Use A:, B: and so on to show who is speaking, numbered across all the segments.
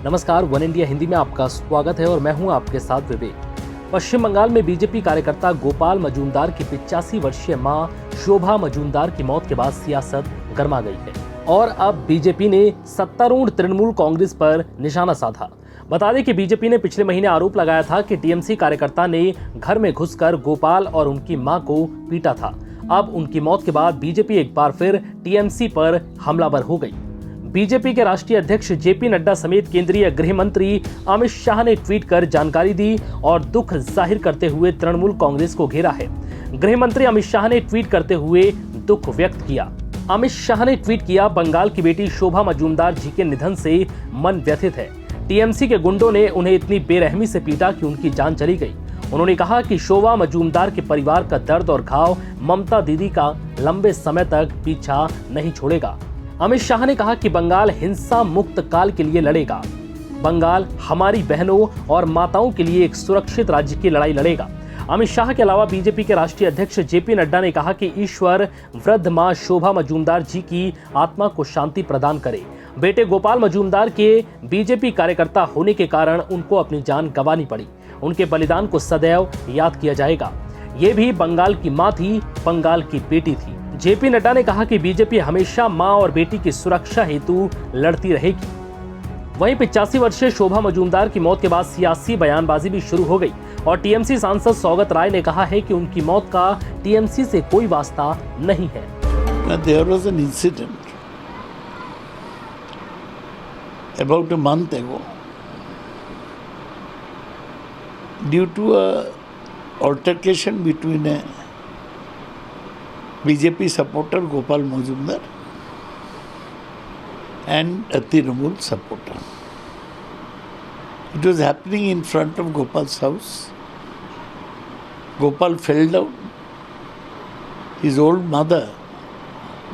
A: नमस्कार, one India Hindi में आपका स्वागत है और मैं हूं आपके साथ विवेक। पश्चिम बंगाल में बीजेपी कार्यकर्ता गोपाल मजूमदार की 85 वर्षीय मां शोभा मजूमदार की मौत के बाद सियासत गर्मा गई है और अब बीजेपी ने सत्तारूढ़ तृणमूल कांग्रेस पर निशाना साधा। बता दें कि बीजेपी ने पिछले महीने आरोप लगाया था कि टीएमसी कार्यकर्ता ने घर में घुसकर गोपाल और उनकी मां को पीटा था। अब उनकी मौत के बाद बीजेपी एक बार फिर टीएमसी पर हमलावर हो गई। बीजेपी के राष्ट्रीय अध्यक्ष जेपी नड्डा समेत केंद्रीय गृह मंत्री अमित शाह ने ट्वीट कर जानकारी दी और दुख जाहिर करते हुए तृणमूल कांग्रेस को घेरा है। गृह मंत्री अमित शाह ने ट्वीट करते हुए दुख व्यक्त किया। अमित शाह ने ट्वीट किया, बंगाल की बेटी शोभा मजूमदार जी के निधन से मन व्यथित है। टीएमसी के गुंडों ने उन्हें इतनी बेरहमी से पीटा कि उनकी जान चली गई। उन्होंने कहा कि शोभा मजूमदार के परिवार का दर्द और घाव ममता दीदी का लंबे समय तक पीछा नहीं छोड़ेगा। अमित शाह ने कहा कि बंगाल हिंसा मुक्त काल के लिए लड़ेगा। बंगाल हमारी बहनों और माताओं के लिए एक सुरक्षित राज्य की लड़ाई लड़ेगा। अमित शाह के अलावा बीजेपी के राष्ट्रीय अध्यक्ष जेपी नड्डा ने कहा कि ईश्वर वृद्ध मां शोभा मजूमदार जी की आत्मा को शांति प्रदान करे। बेटे गोपाल मजूमदार के बीजेपी कार्यकर्ता होने के कारण उनको अपनी जान गंवानी पड़ी। उनके बलिदान को सदैव याद किया जाएगा। ये भी बंगाल की मां थी, बंगाल की बेटी थी। जेपी नड्डा ने कहा कि बीजेपी हमेशा मां और बेटी की सुरक्षा हेतु लड़ती रहेगी। वहीं 85 वर्षीय शोभा मजूमदार की मौत के बाद सियासी बयानबाजी भी शुरू हो गई और टीएमसी सांसद सौगत राय ने कहा है कि उनकी मौत का टीएमसी से कोई वास्ता नहीं है।
B: There was an incident about a month ago due to a altercation between a BJP supporter Gopal Majumdar and a Trinamool supporter. It was happening in front of Gopal's house. Gopal fell down. His old mother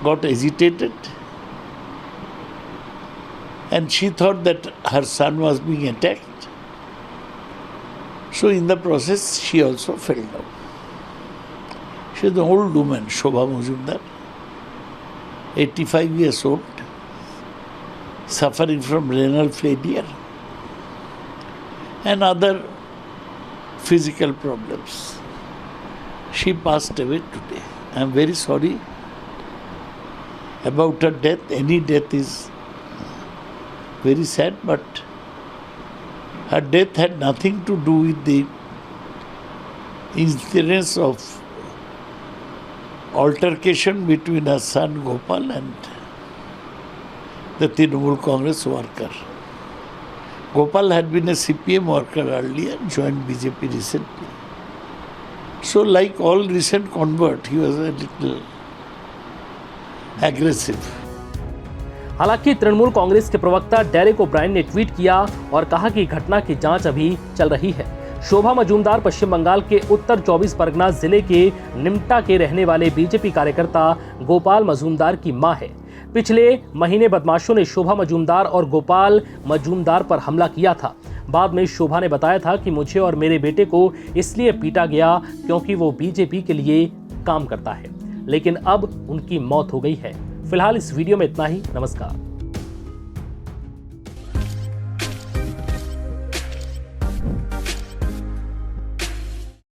B: got agitated and she thought that her son was being attacked. So in the process, she also fell down. She is an old woman, Shobha Majumdar, 85 years old, suffering from renal failure and other physical problems. She passed away today. I am very sorry about her death. Any death is very sad, but her death had nothing to do with the incidence of altercation between her son Gopal and the Trinamool Congress worker. Gopal had been a CPM worker earlier, joined BJP recently. So like all recent convert, he was a little aggressive.
A: हालांकि तृणमूल कांग्रेस के प्रवक्ता Derek O'Brien ने tweet किया और कहा कि घटना की जांच अभी चल रही है। शोभा मजूमदार पश्चिम बंगाल के उत्तर 24 परगना जिले के निमटा के रहने वाले बीजेपी कार्यकर्ता गोपाल मजूमदार की मां है। पिछले महीने बदमाशों ने शोभा मजूमदार और गोपाल मजूमदार पर हमला किया था। बाद में शोभा ने बताया था कि मुझे और मेरे बेटे को इसलिए पीटा गया क्योंकि वो बीजेपी के लिए काम करता है, लेकिन अब उनकी मौत हो गई है। फिलहाल इस वीडियो में इतना ही। नमस्कार।